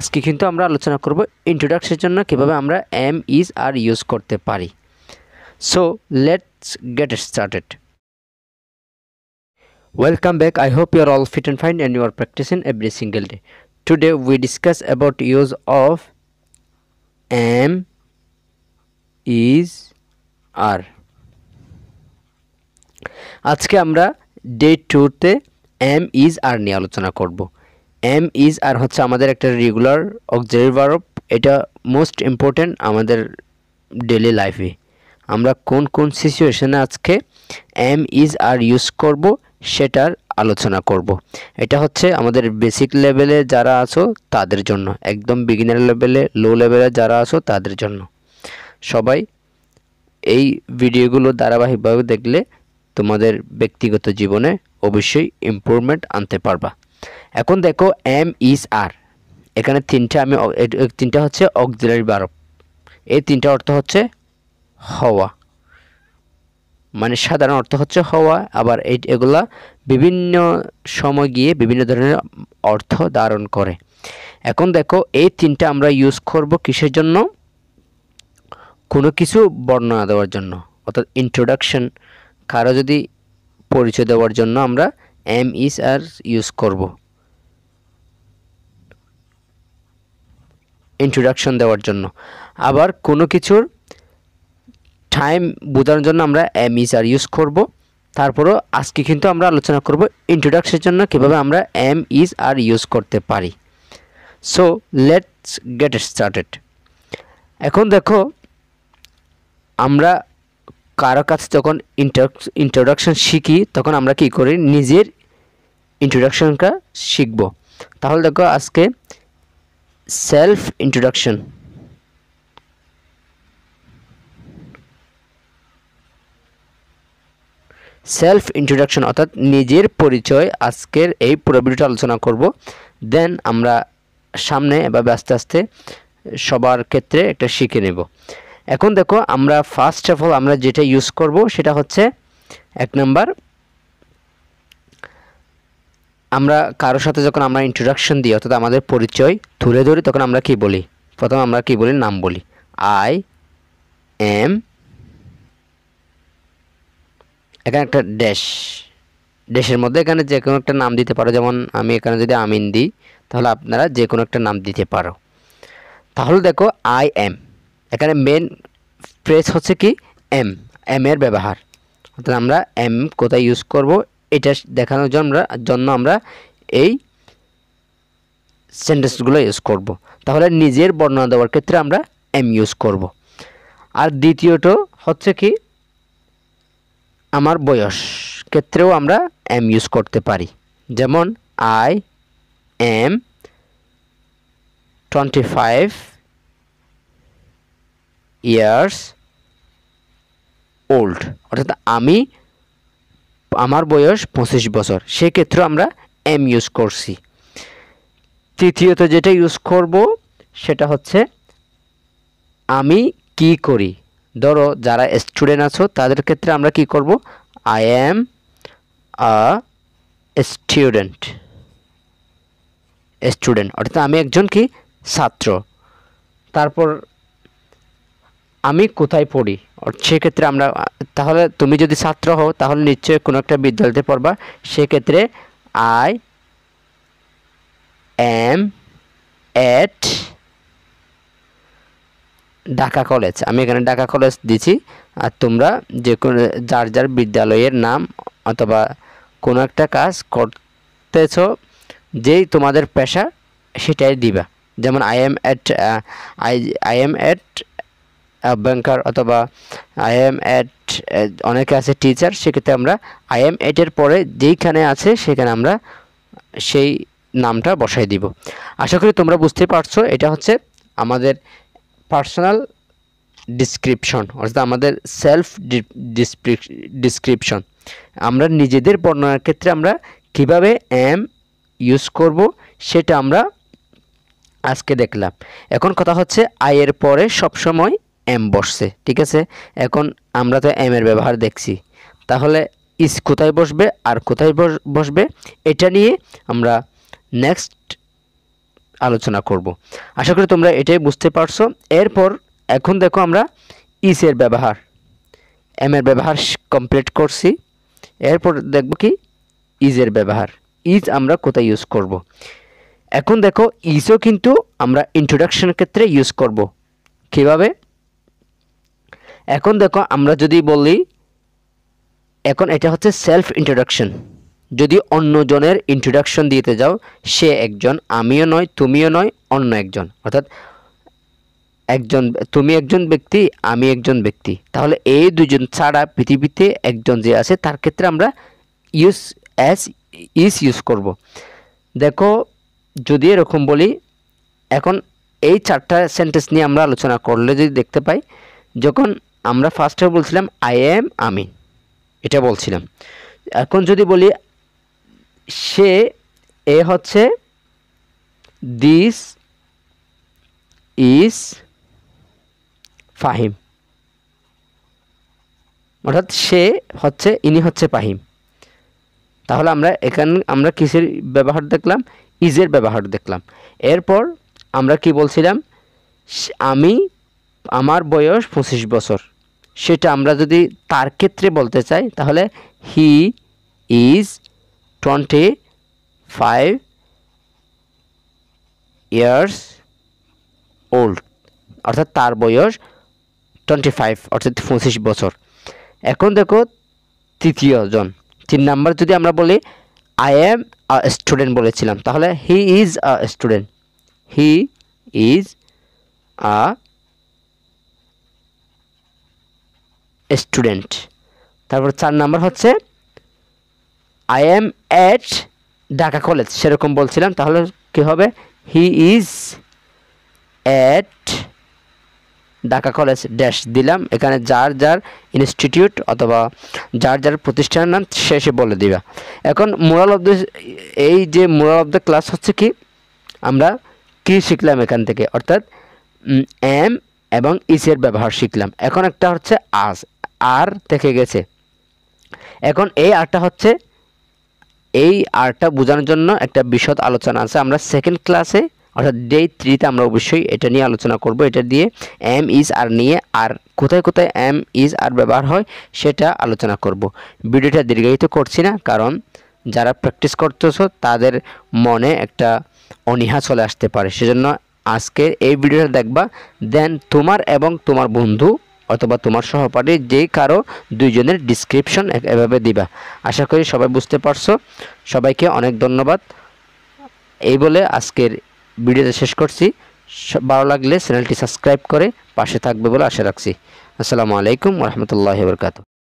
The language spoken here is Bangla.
আজকে কিন্তু আমরা আলোচনা করব ইন্ট্রোডাকশনের জন্য কিভাবে আমরা এম ইজ আর ইউজ করতে পারি। So let's get started. Welcome back. I hope you are all fit and fine and you are practicing every single day. Today we discuss about use of am, is, are. আজকে আমরা ডে 2 তে am, is, are নিয়ে আলোচনা করব। am, is, are হচ্ছে আমাদের একটা রেগুলার অক্সিলারি ভার্ব। এটা মোস্ট ইম্পর্টেন্ট আমাদের ডেইলি লাইফে। আমরা কোন কোন সিচুয়েশনে আজকে am, is, are ইউজ করব সেটার আলোচনা করব। এটা হচ্ছে আমাদের বেসিক লেভেলে যারা আছো তাদের জন্য, একদম বিগিনার লেভেলে, লো লেভেলে যারা আছো তাদের জন্য। সবাই এই ভিডিওগুলো ধারাবাহিকভাবে দেখলে তোমাদের ব্যক্তিগত জীবনে অবশ্যই ইমপ্রুভমেন্ট আনতে পারবা। এখন দেখো am, is, are, এখানে তিনটা হচ্ছে অক্সিলারি ভার্ব। এই তিনটা অর্থ হচ্ছে হওয়া, মানে সাধারণ অর্থ হচ্ছে হওয়া। আবার এগুলা বিভিন্ন সময় গিয়ে বিভিন্ন ধরনের অর্থ ধারণ করে। এখন দেখো এই তিনটা আমরা ইউজ করব কিসের জন্য? কোনো কিছু বর্ণনা দেওয়ার জন্য, অর্থাৎ ইন্ট্রোডাকশন, কারো যদি পরিচয় দেওয়ার জন্য আমরা am, is, are ইউজ করব। ইন্ট্রোডাকশন দেওয়ার জন্য। আবার কোনো কিছুর টাইম বোঝানোর জন্য আমরা am, is, are ইউজ করব। তারপরও আজকে কিন্তু আমরা আলোচনা করব ইন্ট্রোডাকশনের জন্য কিভাবে আমরা am, is, are ইউজ করতে পারি। So let's get started. এখন দেখো আমরা কারো কাছে যখন ইন্ট্রোডাকশন শিখি তখন আমরা কি করি? নিজের ইন্ট্রোডাকশনটা শিখব। তাহলে দেখো আজকে সেলফ ইন্ট্রোডাকশন। সেলফ ইন্ট্রোডাকশন অর্থাৎ নিজের পরিচয় আজকের এই পুরো ভিডিওটা আলোচনা করব। দেন আমরা সামনে এভাবে আস্তে আস্তে সবার ক্ষেত্রে একটা শিখে নেব। এখন দেখো আমরা ফার্স্ট অফ অল আমরা যেটা ইউজ করব সেটা হচ্ছে 1 নাম্বার, আমরা কারোর সাথে যখন আমরা ইন্ট্রোডাকশন দিই অর্থাৎ আমাদের পরিচয় তুলে ধরি তখন আমরা কি বলি? প্রথমে আমরা কি বলি? নাম বলি। আই এম, এখানে একটা ড্যাশের মধ্যে এখানে যে কোনো একটা নাম দিতে পারো। যেমন আমি এখানে যদি আমিন দিই তাহলে আপনারা যে কোনো একটা নাম দিতে পারো। তাহলে দেখো আই এম, এখানে মেন ফ্রেজ হচ্ছে কি এম এর ব্যবহার, অর্থাৎ আমরা এম কোথায় ইউজ করব এটা দেখানোর জন্য আমরা এই সেন্টেন্সগুলো ইউজ করব। তাহলে নিজের বর্ণনা দেওয়ার ক্ষেত্রে আমরা এম ইউজ করব। আর দ্বিতীয়ত হচ্ছে কি আমার বয়স ক্ষেত্রেও আমরা এম ইউজ করতে পারি। যেমন আই এম 25 ইয়ার্স ওল্ড, অর্থাৎ আমার বয়স 25 বছর, সেক্ষেত্রে আমরা এম ইউজ করছি। তৃতীয়ত যেটা ইউজ করব সেটা হচ্ছে আমি কি করি। ধরো যারা স্টুডেন্ট আছো তাদের ক্ষেত্রে আমরা কি করব? আই এম আ স্টুডেন্ট, অর্থাৎ আমি একজন কি ছাত্র। তারপর আমি কোথায় পড়ি, সেক্ষেত্রে আমরা, তাহলে তুমি যদি ছাত্র হও তাহলে নিশ্চয়ই কোনো একটা বিদ্যালয়তে পড়বা, সেক্ষেত্রে I am at Dhaka college, আমি এখানে ঢাকা কলেজ দিছি। আর তোমরা যে কোনো যার বিদ্যালয়ের নাম অথবা কোনো একটা কাজ করতেছ যেই তোমাদের পেশা সেটাই দিবা। যেমন আই এম এট ব্যাংকার অথবা আই এম এট, অনেকে আছে টিচার, সেক্ষেত্রে আমরা আই এম এটের পরে যেইখানে আছে সেখানে আমরা সেই নামটা বসাই দিব। আশা করি তোমরা বুঝতে পারছো। এটা হচ্ছে আমাদের পার্সোনাল ডিসক্রিপশন, অর্থাৎ আমাদের সেলফ ডিসক্রিপশন। আমরা নিজেদের বর্ণনার ক্ষেত্রে আমরা কিভাবে এম ইউজ করব সেটা আমরা আজকে দেখলাম। এখন কথা হচ্ছে আই এর পরে সবসময় এম বসছে, ঠিক আছে? এখন আমরা তো এম এর ব্যবহার দেখছি, তাহলে ইস কোথায় বসবে আর কোথায় বসবে এটা নিয়ে আমরা নেক্সট আলোচনা করব। আশা করি তোমরা এটাই বুঝতে পারছো। এরপর এখন দেখো আমরা ইজ এর ব্যবহার, এম এর ব্যবহার কমপ্লিট করছি। এরপর দেখব কি ইজ এর ব্যবহার, ইজ আমরা কোথায় ইউজ করব। এখন দেখো ইজও কিন্তু আমরা ইন্ট্রোডাকশনের ক্ষেত্রে ইউজ করব। কিভাবে? এখন দেখো আমরা যদি বলি, এখন এটা হচ্ছে সেলফ ইন্ট্রোডাকশন। যদি অন্যজনের ইন্ট্রোডাকশন দিতে যাও, সে একজন, আমিও নয়, তুমিও নয়, অন্য একজন, অর্থাৎ একজন, তুমি একজন ব্যক্তি, আমি একজন ব্যক্তি, তাহলে এই দুজন ছাড়া পৃথিবীতে একজন যে আছে তার ক্ষেত্রে আমরা ইউজ করব। দেখো যদি এরকম বলি, এখন এই 4টা সেন্টেন্স নিয়ে আমরা আলোচনা করলে যদি দেখতে পাই, যখন আমরা ফার্স্টে বলছিলাম আই এম, আমি, এটা বলছিলাম। এখন যদি বলি সে, এ হচ্ছে দিস ইজ ফাহিম, অর্থাৎ সে হচ্ছে, ইনি হচ্ছে ফাহিম। তাহলে আমরা আমরা কিসের ব্যবহার দেখলাম? ইজের ব্যবহার দেখলাম। এরপর আমরা কি বলছিলাম, আমার বয়স 25 বছর, সেটা আমরা যদি তার ক্ষেত্রে বলতে চাই তাহলে হি ইজ 25 ইয়ার্স ওল্ড, অর্থাৎ তার বয়স 25, অর্থাৎ 25 বছর। এখন দেখো তৃতীয় জন, 3 নাম্বার যদি আমরা বলি আই এম আ স্টুডেন্ট বলেছিলাম, তাহলে he is a student, he is a student. তারপর 4 নাম্বার হচ্ছে I am at Dhaka college, সেরকম বলছিলাম, তাহলে কি হবে? He is at Dhaka college dash দিলাম, এখানে যার যার ইনস্টিটিউট অথবা যার যার প্রতিষ্ঠানের নাম শেষে বলে দিবা। এখন মোরাল অফ দ্য, এই যে মোরাল অফ দ্য ক্লাস হচ্ছে কি, আমরা কি শিখলাম এখান থেকে, অর্থাৎ এম এবং ইসের ব্যবহার শিখলাম। এখন একটা হচ্ছে আজ, আর থেকে গেছে। এখন এই আরটা হচ্ছে, এই আরটা বোঝানোর জন্য একটা বিশদ আলোচনা আছে, আমরা সেকেন্ড ক্লাসে অর্থাৎ ডে 3তে আমরা অবশ্যই এটা নিয়ে আলোচনা করব। এটা দিয়ে এম ইজ আর নিয়ে, আর কোথায় কোথায় এম ইজ আর ব্যবহার হয় সেটা আলোচনা করব। ভিডিওটা দীর্ঘায়িত করছি না, কারণ যারা প্র্যাকটিস করতেছো তাদের মনে একটা অনীহা চলে আসতে পারে, সেজন্য আজকের এই ভিডিওটা দেখবা, দেন তোমার এবং তোমার বন্ধু অথবা তোমার সহপাঠী যে কারো দুইজনের ডিসক্রিপশন এভাবে দিবা। আশা করি সবাই বুঝতে পারছো। সবাইকে অনেক ধন্যবাদ। এই বলে আজকের ভিডিওটা শেষ করছি। ভালো লাগলে চ্যানেলটি সাবস্ক্রাইব করে পাশে থাকবে বলে আশা রাখছি। আসসালামু আলাইকুম ওয়া রাহমাতুল্লাহি ওয়া বারাকাতুহু।